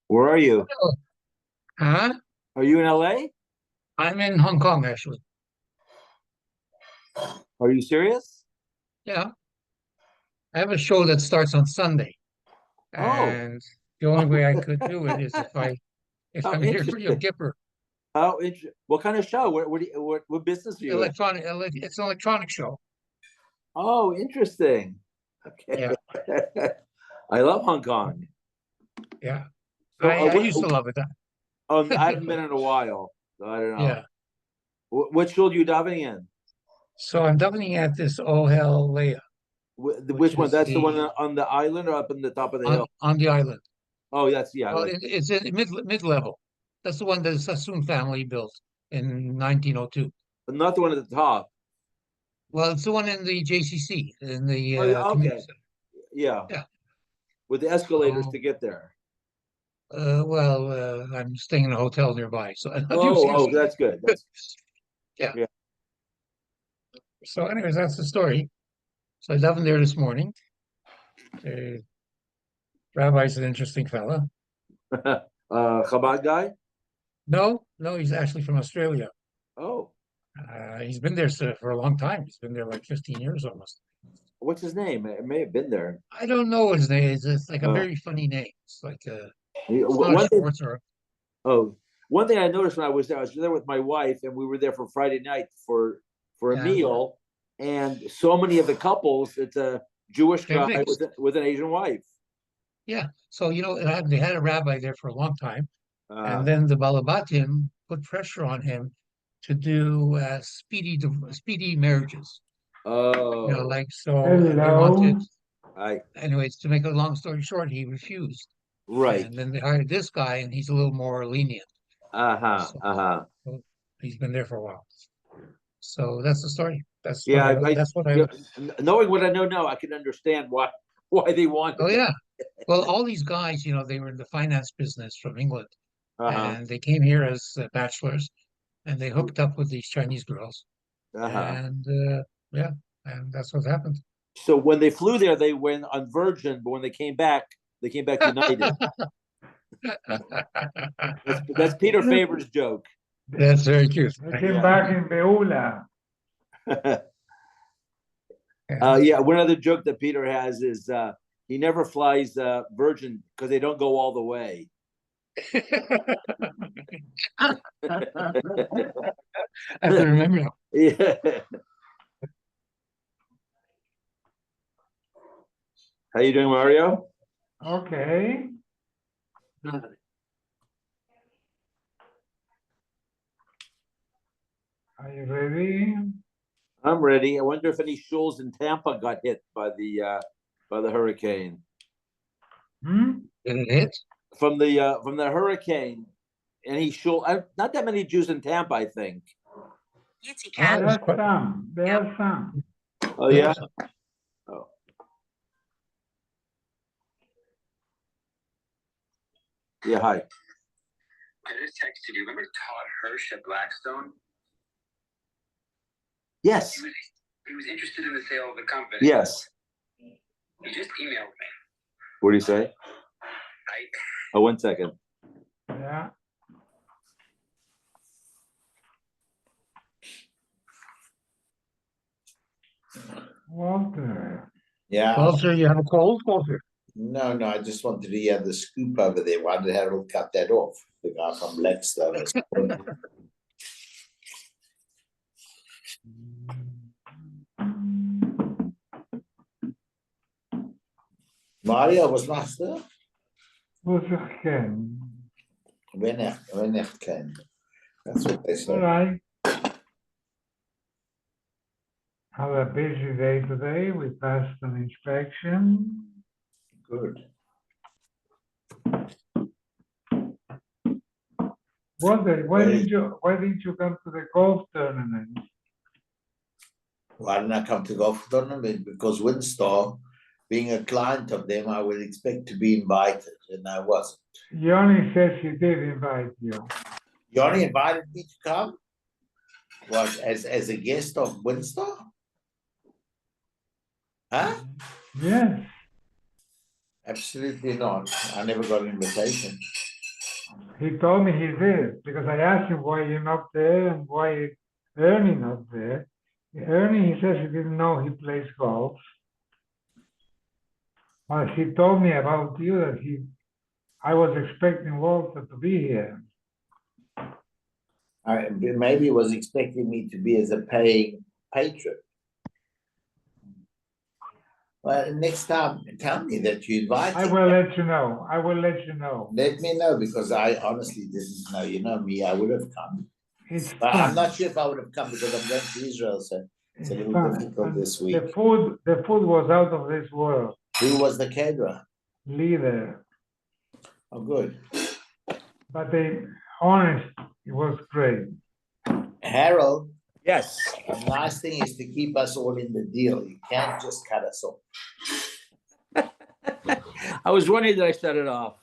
Where are you? Oh, huh? Are you in LA? I'm in Hong Kong, actually. Are you serious? Yeah, I have a show that starts on Sunday, Oh, and the only way I could do it is if how I'm here for Yom interesting. Kippur. How interesting. What kind of show? What business are you in? It's an electronic show. Oh, interesting. Okay. Yeah, I love Hong Kong. yeah. So, I used to love it. I haven't been in a while, so I don't know. Yeah. What school do you diving in? So I'm doubling at this Oh Hell Leia, which Which one? is That's the one the on the island or up in the top of the hill? on the island. Oh, that's yeah. I Well, like. it's in mid level. That's the one that the Sassoon family built in 1902. But not the one at the top. Well, it's the one in the JCC in the Oh, yeah, community okay. center. Yeah, Yeah. with the escalators to So get there. I'm staying in a hotel nearby, so I'm not Oh, using oh, it. that's good. That's Yeah. yeah. So, anyways, that's the story. So I left him there this morning. The rabbi's an interesting fella. Chabad guy. No, no, he's actually from Australia. Oh, He's been there for a long time. He's been there like 15 years almost. what's his name? It may have been there. I don't know his name. It's like a Uh, very funny name. It's not a one thing. Schwartz or Oh, one thing I noticed when I was there with my wife, and we were there for Friday night for a yeah, meal, and so many of the couples, it's a Jewish they're guy mixed. with an Asian wife. Yeah. So, they had a rabbi there for a long time. Uh, And then the Balabatim put pressure on him to do speedy marriages. oh, They wanted, Hello. I anyways, to make a long story short, he refused. right. And then they hired this guy, and he's a little more lenient. Uh-huh. So, Uh-huh. so he's been there for a while. So that's the story. Yeah, That's what I, you knowing what I know now, I can understand why they oh wanted that. yeah. Well, all these guys, they were in the finance business from England, Uh-huh. and they came here as bachelors, and they hooked up with these Chinese girls, Uh-huh. and yeah, and that's what happened. So when they flew there, they went on Virgin, but when they came back United. That's Peter Faber's joke. That's very cute. I came Yeah. back in Beula. Yeah. Yeah, one other joke that Peter has is he never flies Virgin because they don't go all the way. I have to remember now. Yeah. How you doing, Mario? Okay. Are you ready? I'm ready. I wonder if any shuls in Tampa got hit by the hurricane. Hmm? Did it hit? From the hurricane. Any shul? Not that many Jews in Tampa, I think. Yes, you There can. It was are quite, some. There yeah, are some. Oh yeah. yeah. Oh yeah. Hi. I just texted you. Remember Todd Hirsch at Blackstone? Yes. He was interested in the sale of the company. Yes. He just emailed me. What do you say? I Oh, 1 second. Yeah. Walter. Yeah. Walter, you have a cold, Walter? No, no, I just wanted to hear the scoop over there. Why did Harold cut that off? The guy from Blackstone. Mario was master. Who's again? When echt came. That's what they All say. right. Have a busy day today. We passed an inspection. Good. Walter, why didn't you come to the golf tournament? Why didn't I come to golf tournament? Because Winstar, being a client of them, I would expect to be invited, and I wasn't. Yoni says he did invite you. Johnny invited me to come? What, as a guest of Winstar? Huh? Yes. Absolutely not. I never got an invitation. He told me he did, because I asked him why you're not there and why Ernie not there. Ernie, he says he didn't know he plays golf. But he told me about you that I was expecting Walter to be here. Maybe he was expecting me to be as a paying patron. Well, next time, tell me that you invited. I will let you know. I will let you know. Let me know, because I honestly didn't know. You know me, I would have come. It's But fun. I'm not sure if I would have come because I'm going to Israel, so it's a It's little fun. difficult And this week. the food was out of this world. Who was the caterer? Leader. Oh, good. But honest, it was great. Harold, Yes. the nice thing is to keep us all in the deal. You can't just cut us off. I was wondering that I shut it off.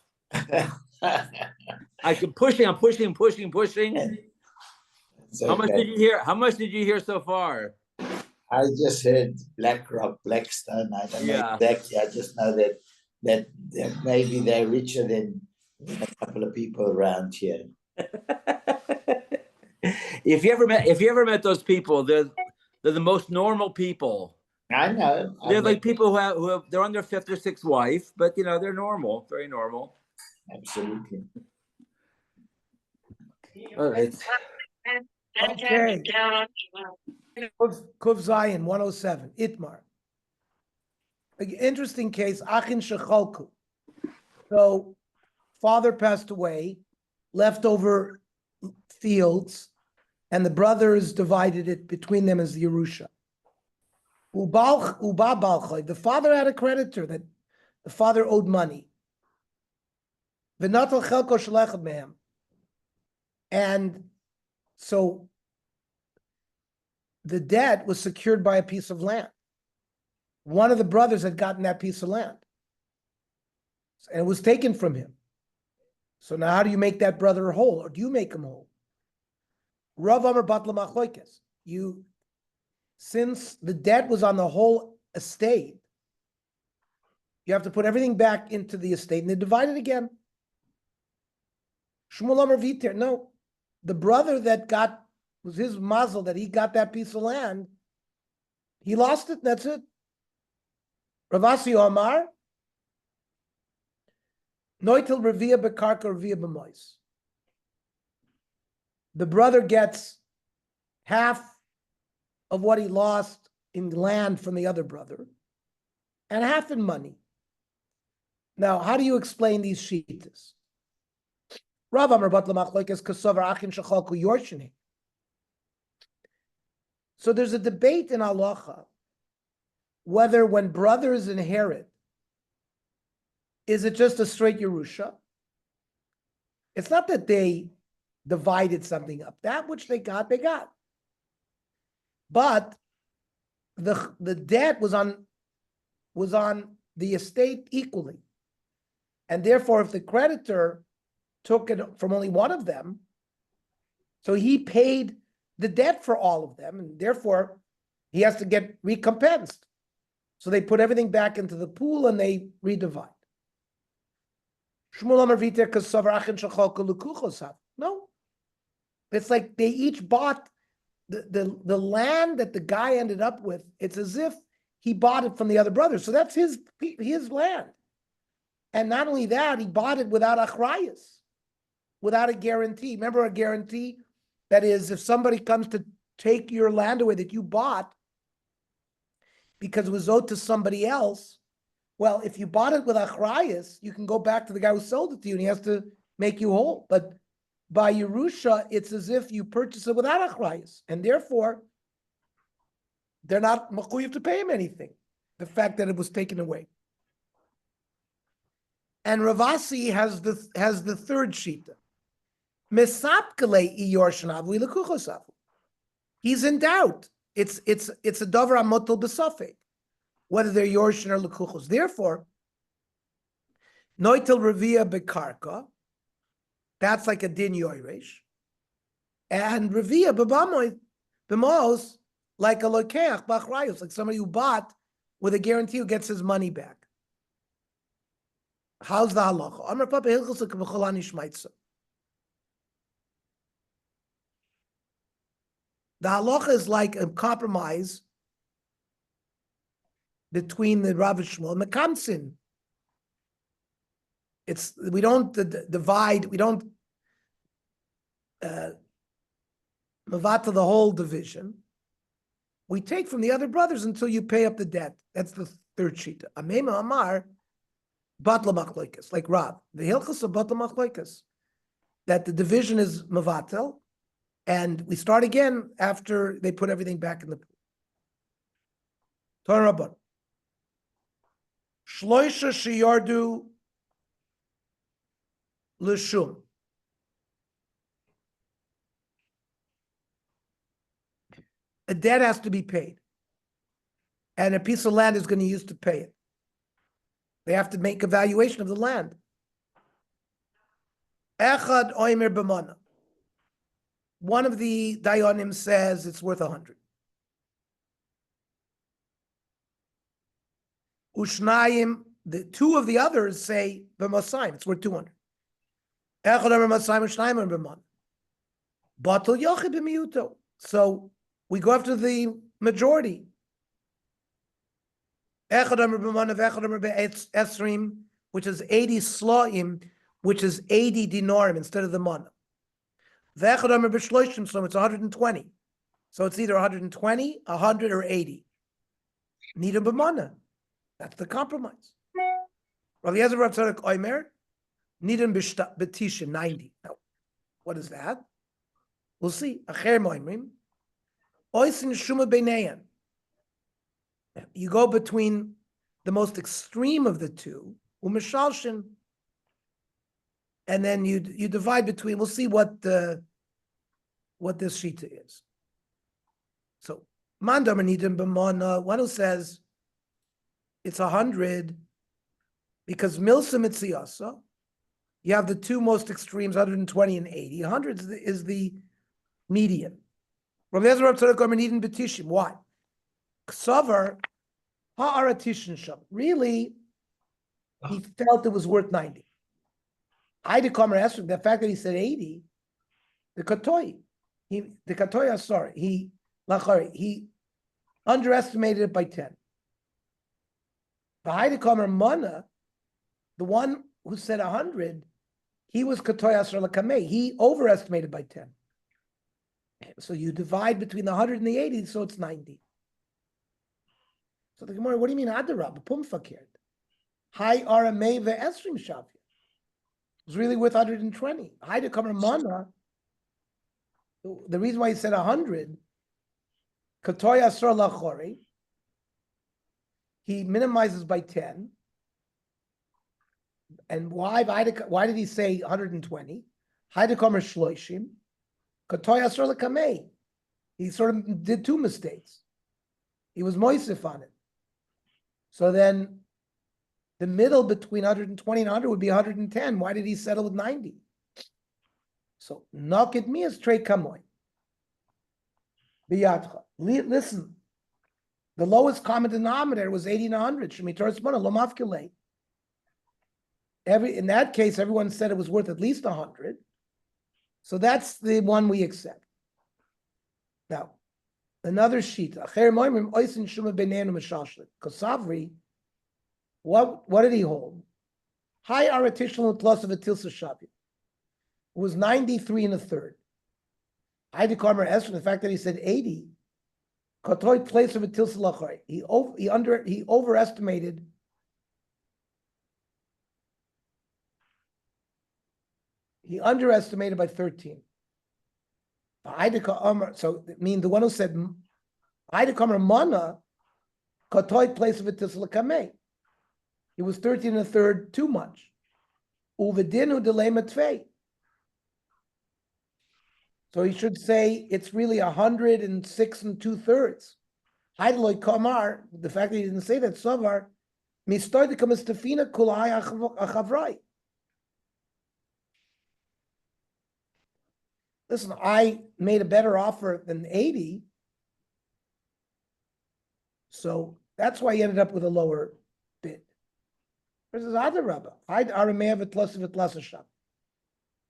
I'm pushing. It's How much okay. did you hear? How much did you hear so far? I just heard BlackRock, Blackstone. I don't know Yeah. exactly. I just know that maybe they're richer than a couple of people around here. If you ever met those people, they're the most normal people. I know. They're like people who have they're on their fifth or sixth wife, but you know they're normal, very normal. Absolutely. All right. Okay. Kuf Zion 107, Itmar. Interesting case, Achin Shecholku. So, father passed away, leftover fields, and the brothers divided it between them as the Yerusha. Uba Balchoy, the father had a creditor that the father owed money. V'natal Chelko Shalechad Mehem. And so the debt was secured by a piece of land. One of the brothers had gotten that piece of land, and it was taken from him. So now how do you make that brother whole, or do you make him whole? Rav Amar Batla Machlokes. Since the debt was on the whole estate, you have to put everything back into the estate and they divide it again. Shmuel Amar Viter, no. The brother that was his mazel that he got that piece of land, he lost it, that's it. Ravasi Omar, Noitel Revia Bekarka Revia B'mois. The brother gets half of what he lost in land from the other brother, and half in money. Now, how do you explain these shitas? Rav Amar Batla Machlokes Kasover Achin Shechalku Yorshini. So there's a debate in halacha whether when brothers inherit, is it just a straight Yerusha? It's not that they divided something up. That which they got, they got. But the debt was on the estate equally. And therefore, if the creditor took it from only one of them, so he paid the debt for all of them, and therefore he has to get recompensed. So they put everything back into the pool and they redivide. No. It's like they each bought the land that the guy ended up with. It's as if he bought it from the other brother. So that's his land. And not only that, he bought it without achrayas, without a guarantee. Remember a guarantee? That is, if somebody comes to take your land away that you bought because it was owed to somebody else, well, if you bought it with achrayas, you can go back to the guy who sold it to you and he has to make you whole. But by Yerusha, it's as if you purchase it without achrayas. And therefore, they're not mechuyev to pay him anything. The fact that it was taken away. And Ravasi has the third shita. He's in doubt. It's a davar amotel b'safek, whether they're yorshin or lekuchos. Therefore, noitel revia bekarka, that's like a din yoresh, and revia b'mos like a lokeach b'achrayus, like somebody who bought with a guarantee who gets his money back. How's the halacha? Amar Papa Hilchos K'B'Cholani Shmaitza. The halacha is like a compromise between the Rav and Shmuel and the Kamsin. We don't divide, we don't mavata the whole division. We take from the other brothers until you pay up the debt. That's the third shita. Amema Amar, batla machloikas, like Rav. The hilchas of batla machloikas, that the division is mavatel, and we start again after they put everything back in the pool. Torah Rabban. Shloisha sheyardu l'shum. A debt has to be paid, and a piece of land is going to use to pay it. They have to make a valuation of the land. Echad oimer b'mana. One of the dayanim says it's worth 100. Ushnayim, the two of the others say b'masayim, it's worth 200. Echad oimer masayim ushnayim oimer b'mana. Batal yochid b'miyuto. So we go after the majority. Echad omer b'manav, echad omer be'esrim, which is 80 slaim, which is 80 dinarim instead of the mana. V'echad omer b'shloishim, so it's 120. So it's either 120, 100, or 80. Nidam b'mana. That's the compromise. Rav Yezer Rav Tzadok Omer, nidam b'tisha, 90. Now, what is that? We'll see. Acher moimrim. Oisin shuma beineyan. You go between the most extreme of the two, u'mishalshin, and then you divide between. We'll see what this shita is. So mandam anidim b'mana, one who says it's 100 because milsa mitziyasa. You have the two most extremes, 120 and 80. 100 is the median. Rav Yezer Rav Tzadok Omer nidin b'tishim. Why? Ksavar ha'aratishin sham. Really, he felt it was worth 90. I declare asking the fact that he said 80. The katoy, he underestimated it by 10. The Haidikamer Mana, the one who said 100, he was katoy asar lakamei. He overestimated by 10. So you divide between the 100 and the 80, so it's 90. So the Gemara, what do you mean Adarab? Pum fakir. Hi aramei ve'esrim shavir. It's really worth 120. Haidikamer Mana, the reason why he said 100, katoy asar lachori, he minimizes by 10. And why did he say 120? Haidikamer shloishim. Katoy asar lakamei. He sort of did two mistakes. He was moisif on it. So then the middle between 120 and 100 would be 110. Why did he settle with 90? So naked me as trey kamoy. Biyatcha. Listen, the lowest common denominator was 80 and 100. Shemitoris mana lo mafkilei. In that case, everyone said it was worth at least 100. So that's the one we accept. Now, another sheet. Kosavri, what did he hold? High aratitional plus of a tilsa shabi. It was 93 and a third. I declare the fact that he said 80. Katoy place of a tilsa lachari. He overestimated. He underestimated by 13. So I mean the one who said Aidikamer Mana, Katoy place of a tisla kamei. He was 13 and a third too much. Uvedinu delay matvei. So he should say it's really 106 and 2/3. Haidloy Kamar, the fact that he didn't say that, Savar, Mistar to come as Stefina Kulai Achavrai. Listen, I made a better offer than 80. So that's why he ended up with a lower bid. Versus other Rabba.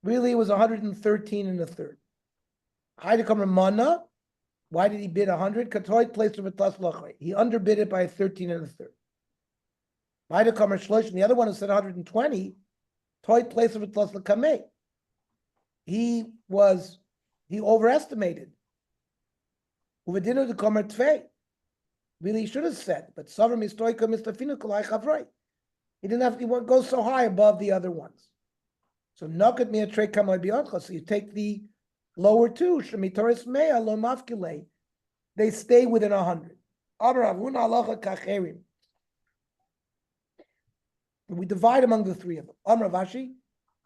Really, it was 113 and a third. Haidikamer Mana, Why did he bid 100? He underbid it by 13 and a third. The other one who said 120, he overestimated. Really, he should have said, but he didn't have to go so high above the other ones. So nakat mi atrei kamay biyoncha. So you take the lower two. Shemitoris mea lo mafkile. They stay within 100. We divide among the three of them. Amar Vashi,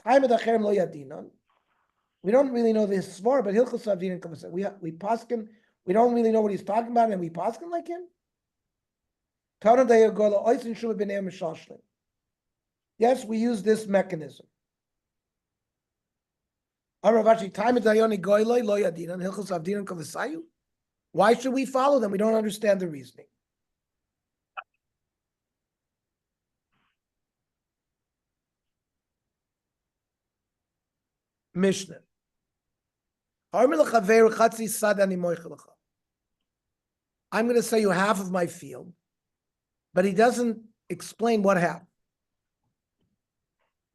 time of the cherem lo yadinon. We don't really know this svar, but hilchos avdin comes. We paskin. We don't really know what he's talking about, and we paskin like him. Yes, we use this mechanism. Why should we follow them? We don't understand the reasoning. Mishnah. I'm going to sell you half of my field, but he doesn't explain what half.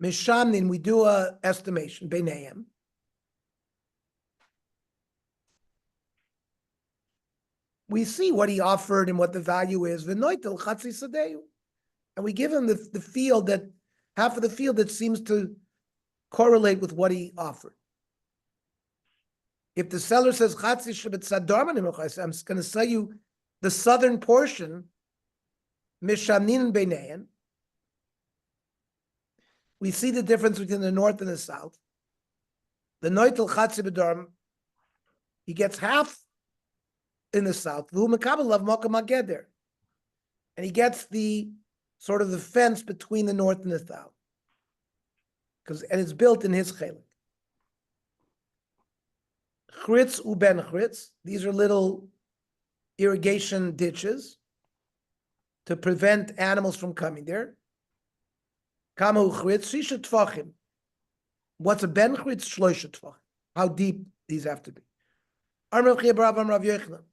Mishamnin, we do a estimation, Beinayim. We see what he offered and what the value is. And we give him the field that, half of the field that seems to correlate with what he offered. If the seller says, I'm going to sell you the southern portion, Mishamnin Beinayim, we see the difference between the north and the south. The Noitel Chatzi B'Darm, he gets half in the south. And he gets the sort of the fence between the north and the south. And it's built in his chelik. Chritz uben chritz. These are little irrigation ditches to prevent animals from coming there. Kamu chritz shisha tfachim. What's a ben chritz? Shloisha tfachim. How deep these have to be. Amrav Chia Barav Amrav Yochanan.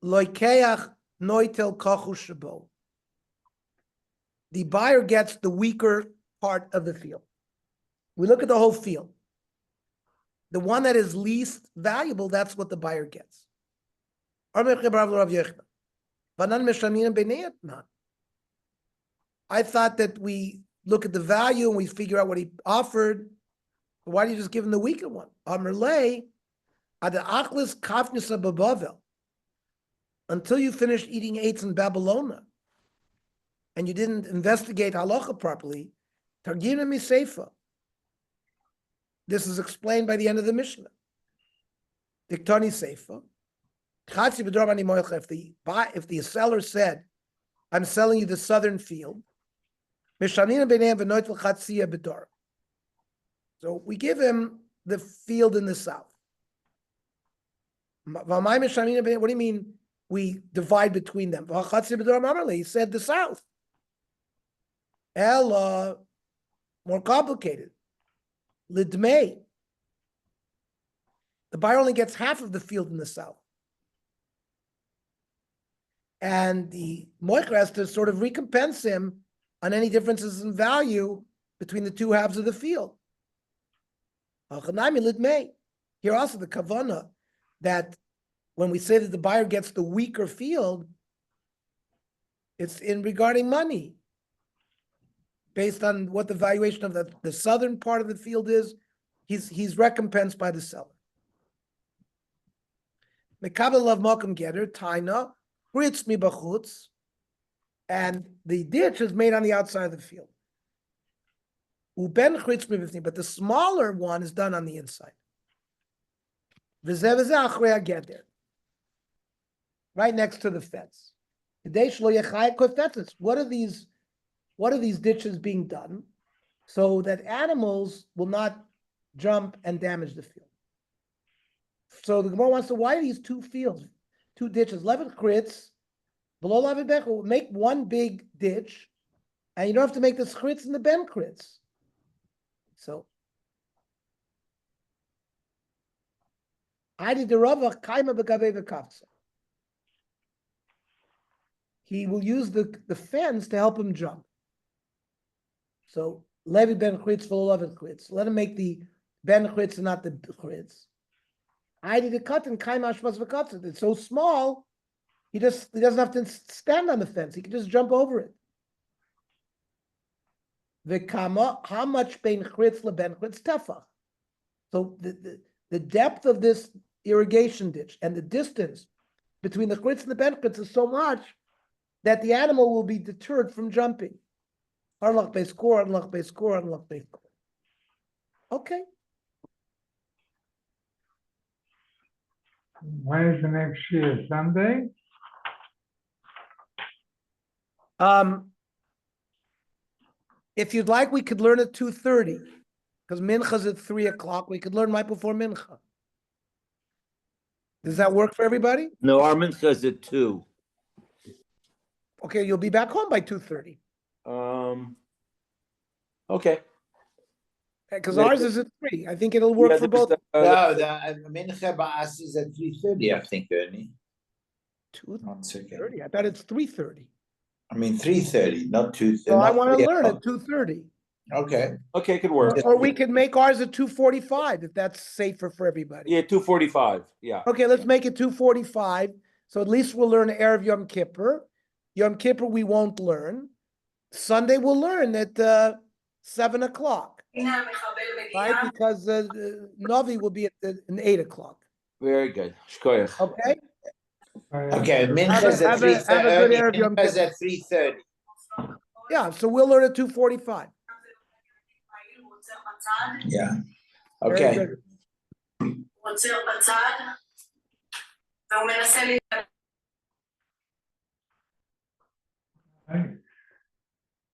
Loikeach noitel kachu shabo. The buyer gets the weaker part of the field. We look at the whole field. The one that is least valuable, that's what the buyer gets. I thought that we look at the value and we figure out what he offered. Why do you just give him the weaker one? Until you finished eating eights in Babylonia and you didn't investigate halacha properly, Targina Miseifa. This is explained by the end of the Mishnah. Diktani Seifa. If the seller said, I'm selling you the southern field, so we give him the field in the south. What do you mean we divide between them? He said the south. Ella, more complicated. Lidmei. The buyer only gets half of the field in the south. And the moicher has to sort of recompense him on any differences in value between the two halves of the field. Here also the kavana that when we say that the buyer gets the weaker field, it's in regarding money. Based on what the valuation of the southern part of the field is, he's recompensed by the seller. Mekabel of Malcolm Getter, Taina, Ritz mi bachutz, and the ditch is made on the outside of the field. Uben chritz mi b'fnim, but the smaller one is done on the inside. V'zeh v'zeh achrei hageter, right next to the fence. What are these ditches being done so that animals will not jump and damage the field? So the Gemara wants to, why are these two fields, two ditches? Levet chritz, below levet bech, make one big ditch, and you don't have to make the chritz and the ben chritz. So I did the Rava kaima b'gavei v'kafsa. He will use the fence to help him jump. So Levi ben Chritz for Levi Chritz. Let him make the ben Chritz and not the Chritz. I did the cut and kaima ashmas v'kafsa. It's so small, he doesn't have to stand on the fence. He can just jump over it. V'kama, how much ben Chritz leben Chritz tefach? So the depth of this irrigation ditch and the distance between the Chritz and the ben Chritz is so much that the animal will be deterred from jumping. Arlach beiskor, arlach beiskor, arlach beiskor. Okay. When is the next year? Sunday? If you'd like, we could learn at 2:30, because Mincha's at 3:00. We could learn right before Mincha. Does that work for everybody? No, Armin says it too. Okay, you'll be back home by 2:30. Okay. Because ours is at 3. I think it'll work Yeah, for there's both. No, the Mincha Ba'as is at 3:30, I think, Ernie. 2:30. 1 second. I thought it's 3:30. I mean, 3:30, not 2:30. So I not want to 3 learn o'clock. at 2:30. Okay. Okay, could work. Or we could make ours at 2:45 if that's safer for everybody. Yeah, 2:45. Yeah. Okay, let's make it 2:45. So at least we'll learn Erev Yom Kippur. Yom Kippur we won't learn. Sunday we'll learn at 7:00. Right? Because Novi will be at 8:00. Very good. Shkoyach. Okay? Okay, Mincha is at have a good Erev 3:30. Yom Mincha is Kippur. at 3:30. Yeah, so we'll learn at 2:45. Yeah. Very Okay. good. עוצר בצד, והוא מנסה Right.